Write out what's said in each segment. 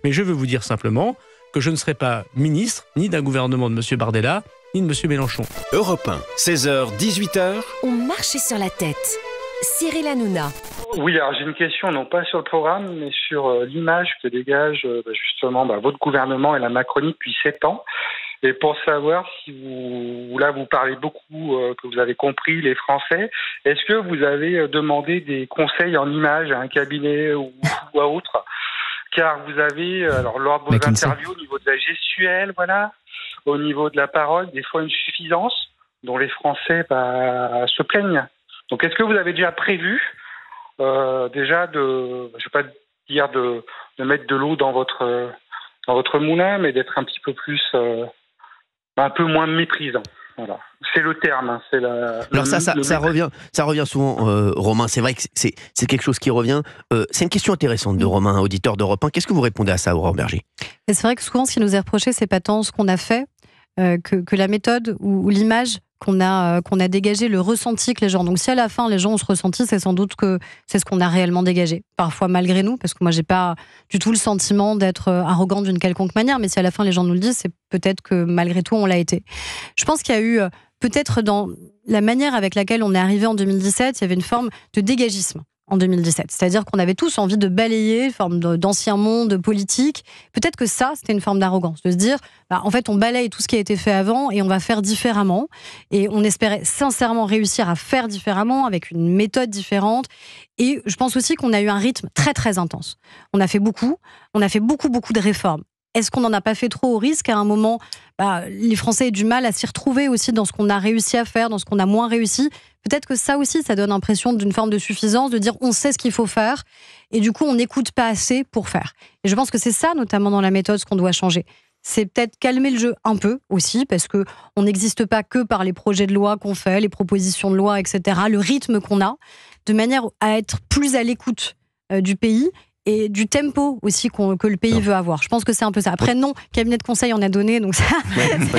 Mais je veux vous dire simplement que je ne serai pas ministre, ni d'un gouvernement de M. Bardella, ni de M. Mélenchon. Europe 1, 16h, 18h. On marchait sur la tête. Cyril Hanouna. Oui, alors j'ai une question, non pas sur le programme, mais sur l'image que dégage justement votre gouvernement et la Macronie depuis 7 ans. Et pour savoir si vous parlez beaucoup, que vous avez compris les Français, est-ce que vous avez demandé des conseils en images à un cabinet ou à autre? Car vous avez, lors de vos interviews, au niveau de la gestuelle, au niveau de la parole, des fois une suffisance dont les Français se plaignent. Donc est-ce que vous avez déjà prévu déjà je vais pas dire de mettre de l'eau dans votre moulin, mais d'être un petit peu plus un peu moins méprisant. Voilà. C'est le terme. C'est alors ça revient souvent, Romain. C'est vrai que c'est quelque chose qui revient. C'est une question intéressante de Romain, auditeur d'Europe 1. Qu'est-ce que vous répondez à ça, Aurore Berger? Et c'est vrai que souvent, ce qui nous est reproché, c'est pas tant ce qu'on a fait que la méthode ou l'image qu'on a dégagé, le ressenti que les gens. Donc si à la fin les gens ont ce ressenti, c'est sans doute que c'est ce qu'on a réellement dégagé. Parfois malgré nous, parce que moi j'ai pas du tout le sentiment d'être arrogante d'une quelconque manière, mais si à la fin les gens nous le disent, c'est peut-être que malgré tout on l'a été. Je pense qu'il y a eu peut-être dans la manière avec laquelle on est arrivé en 2017, il y avait une forme de dégagisme en 2017. C'est-à-dire qu'on avait tous envie de balayer une forme d'ancien monde politique. Peut-être que ça, c'était une forme d'arrogance, de se dire, en fait, on balaye tout ce qui a été fait avant et on va faire différemment. Et on espérait sincèrement réussir à faire différemment, avec une méthode différente. Et je pense aussi qu'on a eu un rythme très, très intense. On a fait beaucoup de réformes. Est-ce qu'on n'en a pas fait trop au risque à un moment les Français aient du mal à s'y retrouver aussi dans ce qu'on a réussi à faire, dans ce qu'on a moins réussi. Peut-être que ça aussi, ça donne l'impression d'une forme de suffisance, de dire on sait ce qu'il faut faire et du coup on n'écoute pas assez pour faire. Et je pense que c'est ça, notamment dans la méthode, ce qu'on doit changer. C'est peut-être calmer le jeu un peu aussi, parce qu'on n'existe pas que par les projets de loi qu'on fait, les propositions de loi, etc., le rythme qu'on a, de manière à être plus à l'écoute du pays et du tempo aussi que le pays veut avoir. Je pense que c'est un peu ça. Après, non, cabinet de conseil en a donné, donc ça...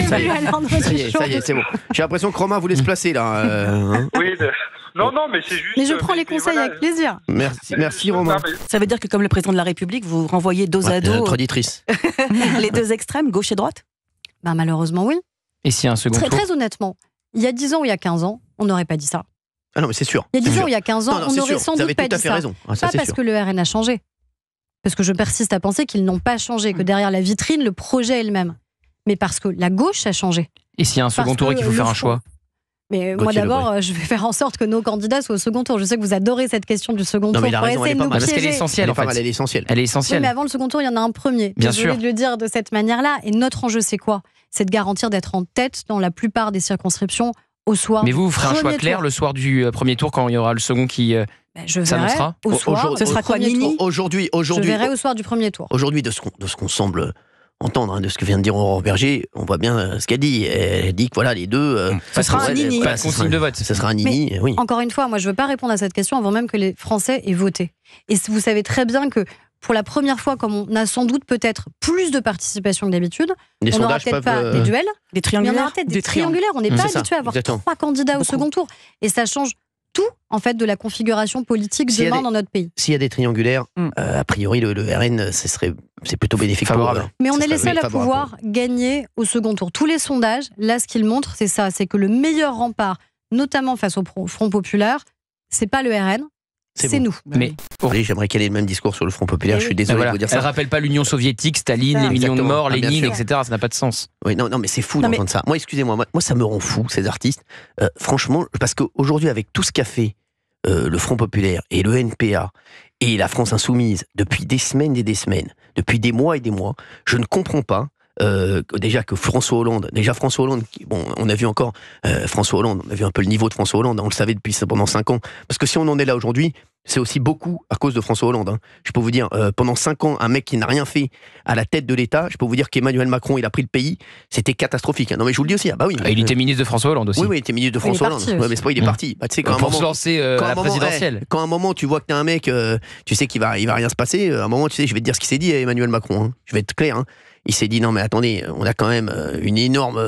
ça y est, c'est bon. J'ai l'impression que Romain voulait se placer, là. Oui, non, mais c'est juste... Mais je prends les conseils avec plaisir. Merci Romain. Ça veut dire que comme le président de la République, vous renvoyez dos à dos... Notre auditrice. Les deux extrêmes, gauche et droite? Malheureusement, oui. Et s'il y a un second tour? Très honnêtement, il y a 10 ans ou il y a 15 ans, on n'aurait pas dit ça. Ah non, mais c'est sûr. Il y a 10 ans ou il y a 15 ans, on n'aurait sans doute pas dit ça. Raison. Pas parce que le RN a changé. Parce que je persiste à penser qu'ils n'ont pas changé, que derrière la vitrine, le projet est le même. Mais parce que la gauche a changé. Et s'il y a un second tour et qu'il faut faire un choix? Mais moi d'abord, je vais faire en sorte que nos candidats soient au second tour. Je sais que vous adorez cette question du second tour. Mais il a raison, elle est pas mal. Parce qu'elle est essentielle, en fait. Elle est essentielle. Elle est essentielle. Oui, mais avant le second tour, il y en a un premier. Bien sûr. Je voulais le dire de cette manière-là. Et notre enjeu, c'est quoi? C'est de garantir d'être en tête dans la plupart des circonscriptions au soir. Mais vous ferez un choix clair le soir du premier tour quand il y aura le second qui s'annoncera? Au soir. Ce sera quoi, Nini? Aujourd'hui, je verrai au soir du premier tour. Aujourd'hui, de ce qu'on semble entendre, de ce que vient de dire Aurore Berger, on voit bien ce qu'elle dit. Elle dit que voilà, les deux... Ce sera un Nini. Pas de consigne de vote. Ce sera un Nini, oui. Encore une fois, moi, je ne veux pas répondre à cette question avant même que les Français aient voté. Et vous savez très bien que pour la première fois, comme on a sans doute peut-être plus de participation que d'habitude, on n'aura peut-être pas des duels, des triangulaires, mais on aura peut-être des triangulaires. On n'est pas habitué à avoir 3 candidats au second tour. Et ça change tout, en fait, de la configuration politique demain dans notre pays. S'il y a des triangulaires, a priori, le RN, c'est plutôt bénéfique pour eux. Mais on est les seuls à pouvoir gagner au second tour. Tous les sondages, là, ce qu'ils montrent, c'est ça, c'est que le meilleur rempart, notamment face au Front Populaire, c'est pas le RN, c'est nous. Mais oui, j'aimerais qu'elle ait le même discours sur le Front Populaire. Je suis désolé de vous dire ça. Elle rappelle pas l'Union soviétique, Staline, les millions de morts, Lénine, etc. Ça n'a pas de sens. Oui, non, mais c'est fou d'entendre ça. Moi, excusez-moi, moi, ça me rend fou, ces artistes. Franchement, parce qu'aujourd'hui, avec tout ce qu'a fait le Front Populaire et le NPA et la France Insoumise depuis des semaines et des semaines, depuis des mois et des mois, je ne comprends pas. Déjà que François Hollande, on a vu encore François Hollande, on a vu un peu le niveau de François Hollande, on le savait pendant 5 ans, parce que si on en est là aujourd'hui, c'est aussi beaucoup à cause de François Hollande. Je peux vous dire, pendant 5 ans, un mec qui n'a rien fait à la tête de l'État, je peux vous dire qu'Emmanuel Macron, il a pris le pays, c'était catastrophique. Non mais je vous le dis aussi, il était ministre de François Hollande aussi. Oui, il était ministre de François Hollande. Ouais, mais c'est pas, il est parti. Tu sais, pour se lancer à la présidentielle. Quand à un moment tu vois que t'es un mec, tu sais qu'il va rien se passer, à un moment, tu sais, je vais te dire ce qu'il s'est dit à Emmanuel Macron. Je vais être clair. Il s'est dit non mais attendez, on a quand même une énorme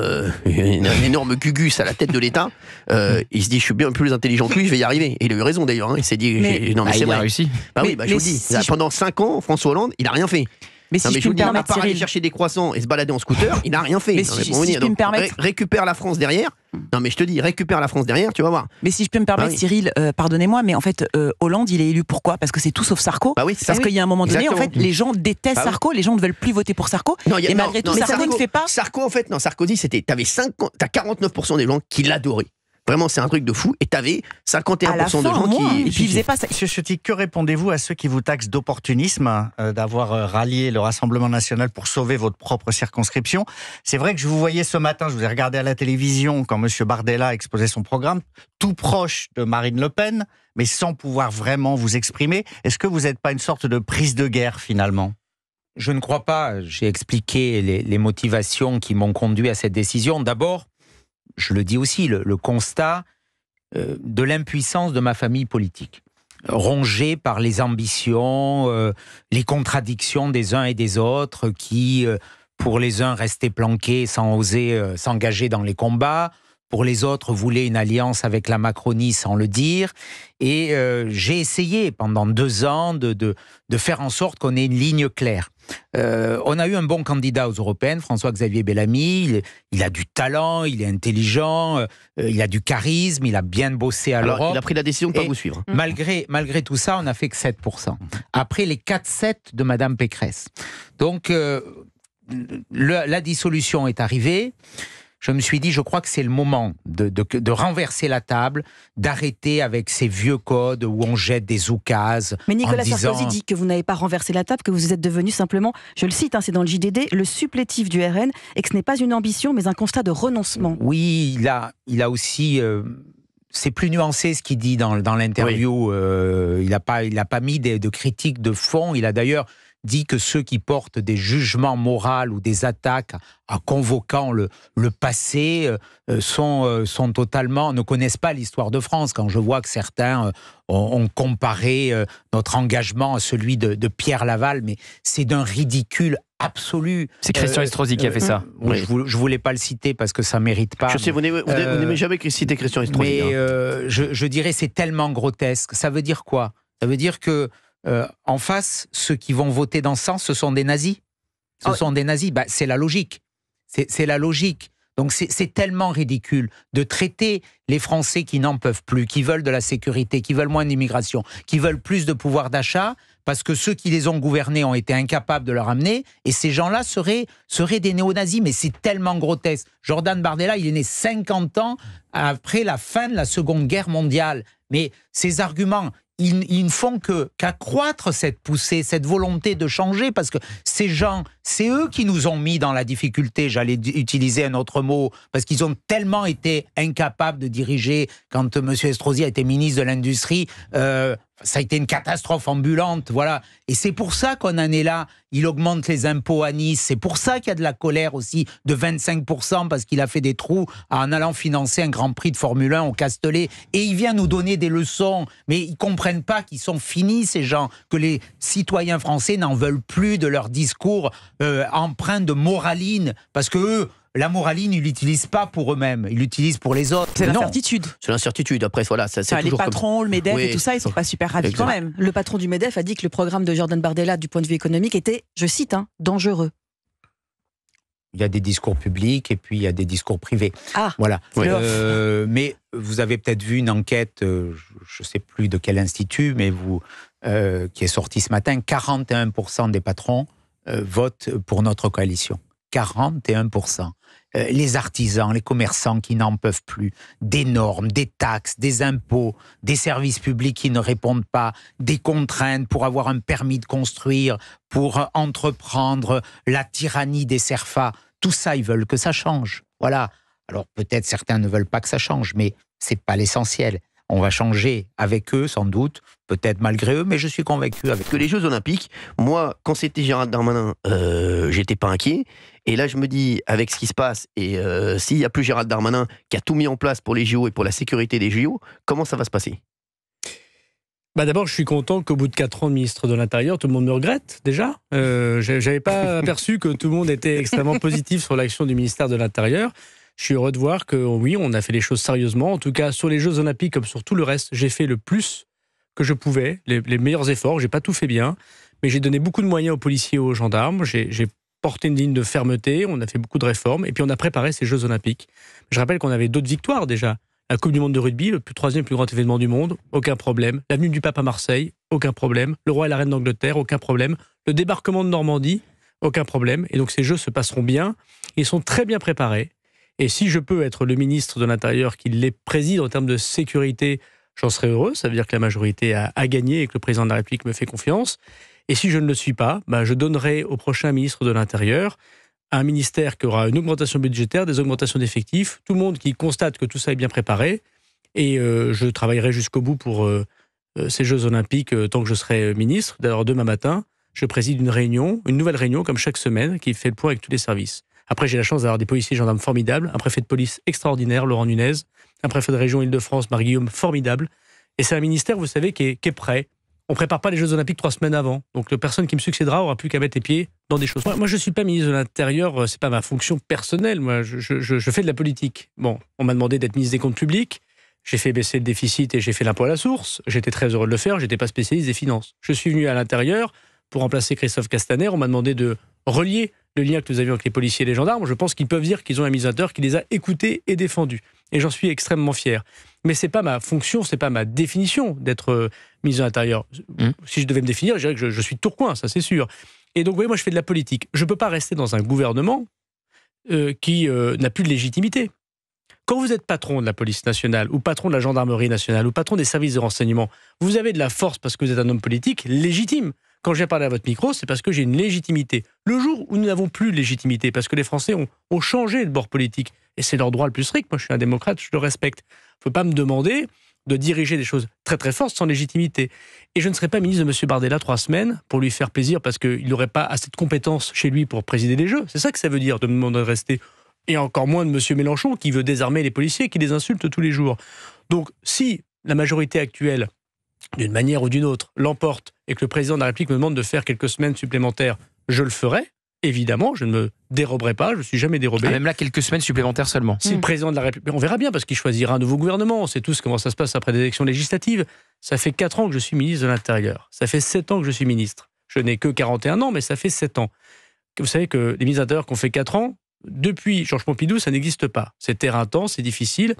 gugus à la tête de l'État. Il se dit je suis bien plus intelligent que lui, je vais y arriver. Et il a eu raison d'ailleurs. Il s'est dit non mais c'est vrai. Il a réussi. Je vous le dis. Pendant 5 ans, François Hollande, il a rien fait. Mais si Non, je je puis vous me dis, à permettre, part aller Cyril. chercher des croissants et se balader en scooter, il n'a rien fait. Mais Non, si bon, je puis me permettre. Récupère la France derrière. Non, mais je te dis, récupère la France derrière, tu vas voir. Mais si je peux me permettre, Ah oui. Cyril, pardonnez-moi, mais en fait, Hollande, il est élu pourquoi? Parce que c'est tout sauf Sarko. Bah oui, c'est Parce ça. qu'il y a un moment donné, en Exactement. fait, les gens détestent Ah oui. Sarko, les gens ne veulent plus voter pour Sarko. Non, Et malgré tout, mais Sarko ne fait pas. Sarko, en fait, non, Sarkozy, t'as 49% des gens qui l'adoraient. Vraiment, c'est un truc de fou. Et t'avais 51% de gens qui. Et puis il faisait pas ça. Monsieur Ciotti, que répondez-vous à ceux qui vous taxent d'opportunisme, d'avoir rallié le Rassemblement national pour sauver votre propre circonscription? C'est vrai que je vous voyais ce matin, je vous ai regardé à la télévision quand monsieur Bardella exposait son programme, tout proche de Marine Le Pen, mais sans pouvoir vraiment vous exprimer. Est-ce que vous n'êtes pas une sorte de prise de guerre finalement? Je ne crois pas. J'ai expliqué les motivations qui m'ont conduit à cette décision. D'abord, je le dis aussi, le constat de l'impuissance de ma famille politique, rongée par les ambitions, les contradictions des uns et des autres, qui, pour les uns, restaient planqués sans oser s'engager dans les combats, pour les autres, voulaient une alliance avec la Macronie sans le dire. Et j'ai essayé pendant 2 ans de faire en sorte qu'on ait une ligne claire. On a eu un bon candidat aux européennes, François-Xavier Bellamy. Il a du talent, il est intelligent, il a du charisme, il a bien bossé à l'Europe. Il a pris la décision de ne pas vous suivre. Malgré tout ça, on n'a fait que 7%. Après les 4-7 de Madame Pécresse. Donc, la dissolution est arrivée. Je me suis dit, je crois que c'est le moment de renverser la table, d'arrêter avec ces vieux codes où on jette des oukases. Mais Nicolas en disant... Sarkozy dit que vous n'avez pas renversé la table, que vous êtes devenu simplement, je le cite, c'est dans le JDD, le supplétif du RN, et que ce n'est pas une ambition, mais un constat de renoncement. Oui, il a aussi... c'est plus nuancé ce qu'il dit dans l'interview. Oui. Il n'a pas mis de critiques de fond. Il a d'ailleurs dit que ceux qui portent des jugements moraux ou des attaques en convoquant le passé sont totalement, ne connaissent pas l'histoire de France. Quand je vois que certains ont comparé notre engagement à celui de Pierre Laval, mais c'est d'un ridicule absolu. C'est Christian Estrosi qui a fait ça. Oui. Je voulais pas le citer parce que ça mérite pas. Je sais, vous n'aimez jamais citer Christian Estrosi. Mais je dirais c'est tellement grotesque. Ça veut dire quoi? Ça veut dire que en face, ceux qui vont voter dans ce sens, ce sont des nazis. Ce sont des nazis. Bah, c'est la logique. C'est la logique. Donc c'est tellement ridicule de traiter les Français qui n'en peuvent plus, qui veulent de la sécurité, qui veulent moins d'immigration, qui veulent plus de pouvoir d'achat, parce que ceux qui les ont gouvernés ont été incapables de leur amener, et ces gens-là seraient des néo-nazis. Mais c'est tellement grotesque. Jordan Bardella, il est né 50 ans après la fin de la Seconde Guerre mondiale. Mais ces arguments... Ils ne font qu'accroître cette poussée, cette volonté de changer, parce que ces gens, c'est eux qui nous ont mis dans la difficulté, j'allais utiliser un autre mot, parce qu'ils ont tellement été incapables de diriger. Quand M. Estrosi a été ministre de l'Industrie, ça a été une catastrophe ambulante, voilà. Et c'est pour ça qu'on en est là. Il augmente les impôts à Nice. C'est pour ça qu'il y a de la colère aussi de 25%, parce qu'il a fait des trous en allant financer un Grand Prix de Formule 1 au Castellet. Et il vient nous donner des leçons. Mais ils ne comprennent pas qu'ils sont finis, ces gens, que les citoyens français n'en veulent plus de leur discours empreint de moraline. Parce que eux, la moraline, ils l'utilisent pas pour eux-mêmes, ils l'utilisent pour les autres. C'est l'incertitude. C'est l'incertitude. Après, voilà, c'est les toujours patrons, le MEDEF et tout ça, ils sont pas super ravis quand même. Le patron du MEDEF a dit que le programme de Jordan Bardella, du point de vue économique, était, je cite, dangereux. Il y a des discours publics et puis il y a des discours privés. Ah, voilà. Oui. Mais vous avez peut-être vu une enquête, je ne sais plus de quel institut, mais qui est sortie ce matin. 41% des patrons votent pour notre coalition. 41%. Les artisans, les commerçants qui n'en peuvent plus, des normes, des taxes, des impôts, des services publics qui ne répondent pas, des contraintes pour avoir un permis de construire, pour entreprendre, la tyrannie des CERFA, tout ça, ils veulent que ça change. Voilà. Alors peut-être certains ne veulent pas que ça change, mais c'est pas l'essentiel. On va changer avec eux, sans doute, peut-être malgré eux, mais je suis convaincu avec que les Jeux Olympiques, moi, quand c'était Gérald Darmanin, j'étais pas inquiet. Et là, je me dis, avec ce qui se passe, et s'il n'y a plus Gérald Darmanin qui a tout mis en place pour les JO et pour la sécurité des JO, comment ça va se passer ? D'abord, je suis content qu'au bout de 4 ans de ministre de l'Intérieur, tout le monde me regrette, déjà. J'avais pas aperçu que tout le monde était extrêmement positif sur l'action du ministère de l'Intérieur. Je suis heureux de voir que, oui, on a fait les choses sérieusement. En tout cas, sur les Jeux Olympiques, comme sur tout le reste, j'ai fait le plus que je pouvais, les meilleurs efforts. J'ai pas tout fait bien, Mais j'ai donné beaucoup de moyens aux policiers et aux gendarmes. J'ai porté une ligne de fermeté, on a fait beaucoup de réformes, et puis on a préparé ces Jeux Olympiques. Je rappelle qu'on avait d'autres victoires déjà. La Coupe du Monde de rugby, le troisième plus grand événement du monde, aucun problème. L'avenue du Pape à Marseille, aucun problème. Le roi et la reine d'Angleterre, aucun problème. Le débarquement de Normandie, aucun problème. Et donc ces Jeux se passeront bien. Ils sont très bien préparés. Et si je peux être le ministre de l'Intérieur qui les préside en termes de sécurité, j'en serais heureux. Ça veut dire que la majorité a gagné et que le président de la République me fait confiance. Et si je ne le suis pas, je donnerai au prochain ministre de l'Intérieur un ministère qui aura une augmentation budgétaire, des augmentations d'effectifs, tout le monde qui constate que tout ça est bien préparé. Et je travaillerai jusqu'au bout pour ces Jeux Olympiques tant que je serai ministre. D'ailleurs, demain matin, je préside une nouvelle réunion, comme chaque semaine, qui fait le point avec tous les services. Après, j'ai la chance d'avoir des policiers et gendarmes formidables, un préfet de police extraordinaire, Laurent Nunez, un préfet de région Île-de-France, Marc Guillaume, formidable. Et c'est un ministère, vous savez, qui est prêt. On ne prépare pas les Jeux Olympiques 3 semaines avant. Donc la personne qui me succédera aura plus qu'à mettre les pieds dans des choses. Moi je ne suis pas ministre de l'Intérieur, c'est pas ma fonction personnelle. Moi, je fais de la politique. Bon, on m'a demandé d'être ministre des Comptes publics. J'ai fait baisser le déficit et j'ai fait l'impôt à la source. J'étais très heureux de le faire. Je n'étais pas spécialiste des finances. Je suis venu à l'Intérieur pour remplacer Christophe Castaner. On m'a demandé de relier le lien que nous avions avec les policiers et les gendarmes. Je pense qu'ils peuvent dire qu'ils ont un ministre de l'Intérieur qui les a écoutés et défendus. Et j'en suis extrêmement fier. Mais c'est pas ma fonction, c'est pas ma définition d'être ministre de l'Intérieur. Si je devais me définir, je dirais que je suis Tourcoing, ça c'est sûr. Et donc, vous voyez, moi je fais de la politique. Je peux pas rester dans un gouvernement qui n'a plus de légitimité. Quand vous êtes patron de la police nationale, ou patron de la gendarmerie nationale, ou patron des services de renseignement, vous avez de la force parce que vous êtes un homme politique légitime. Quand j'ai parlé à votre micro, c'est parce que j'ai une légitimité. Le jour où nous n'avons plus de légitimité, parce que les Français ont changé de bord politique, et c'est leur droit le plus strict, moi je suis un démocrate, je le respecte. Il ne faut pas me demander de diriger des choses très très fortes sans légitimité. Et je ne serai pas ministre de M. Bardella 3 semaines pour lui faire plaisir parce qu'il n'aurait pas assez de compétences chez lui pour présider les Jeux. C'est ça que ça veut dire de me demander de rester. Et encore moins de M. Mélenchon qui veut désarmer les policiers, qui les insulte tous les jours. Donc si la majorité actuelle, d'une manière ou d'une autre, l'emporte et que le président de la République me demande de faire quelques semaines supplémentaires, je le ferai. Évidemment, je ne me déroberai pas, je ne suis jamais dérobé. Même là, quelques semaines supplémentaires seulement. Si le président de la République... On verra bien, parce qu'il choisira un nouveau gouvernement. On sait tous comment ça se passe après des élections législatives. Ça fait 4 ans que je suis ministre de l'Intérieur. Ça fait 7 ans que je suis ministre. Je n'ai que 41 ans, mais ça fait 7 ans. Vous savez que les ministres de l'Intérieur qui ont fait 4 ans, depuis Georges Pompidou, ça n'existe pas. C'est éreintant, c'est difficile.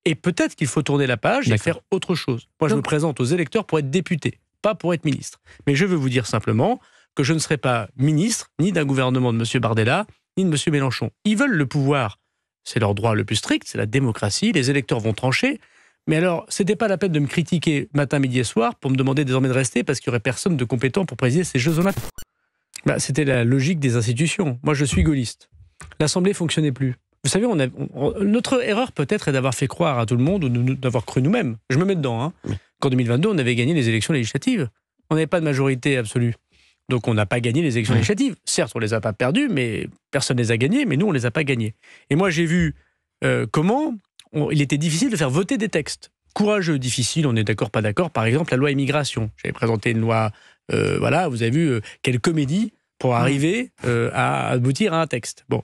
Et peut-être qu'il faut tourner la page et faire autre chose. Moi, je me présente aux électeurs pour être député, pas pour être ministre. Mais je veux vous dire simplement que je ne serai pas ministre, ni d'un gouvernement de M. Bardella, ni de M. Mélenchon. Ils veulent le pouvoir. C'est leur droit le plus strict, c'est la démocratie, les électeurs vont trancher. Mais alors, c'était pas la peine de me critiquer matin, midi et soir pour me demander désormais de rester parce qu'il n'y aurait personne de compétent pour présider ces Jeux Olympiques. C'était la logique des institutions. Moi, je suis gaulliste. L'Assemblée ne fonctionnait plus. Vous savez, notre erreur peut-être est d'avoir fait croire à tout le monde ou d'avoir cru nous-mêmes. Je me mets dedans. Qu'en 2022, on avait gagné les élections législatives. On n'avait pas de majorité absolue. Donc on n'a pas gagné les élections législatives. Certes, on ne les a pas perdues, mais personne ne les a gagnées, mais nous, on ne les a pas gagnées. Et moi, j'ai vu comment il était difficile de faire voter des textes. Courageux, difficile, on est d'accord, pas d'accord. Par exemple, la loi immigration. J'avais présenté une loi, vous avez vu quelle comédie pour arriver à aboutir à un texte. Bon,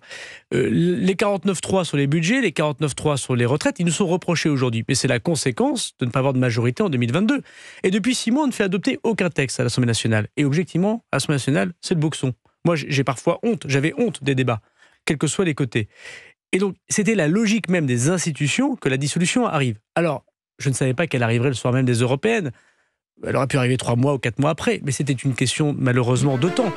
les 49.3 sur les budgets, les 49.3 sur les retraites, ils nous sont reprochés aujourd'hui. Mais c'est la conséquence de ne pas avoir de majorité en 2022. Et depuis 6 mois, on ne fait adopter aucun texte à l'Assemblée nationale. Et objectivement, à l'Assemblée nationale, c'est le boxon. Moi, j'ai parfois honte, j'avais honte des débats, quels que soient les côtés. Et donc, c'était la logique même des institutions que la dissolution arrive. Alors, je ne savais pas qu'elle arriverait le soir même des européennes. Elle aurait pu arriver 3 mois ou 4 mois après, mais c'était une question malheureusement de temps.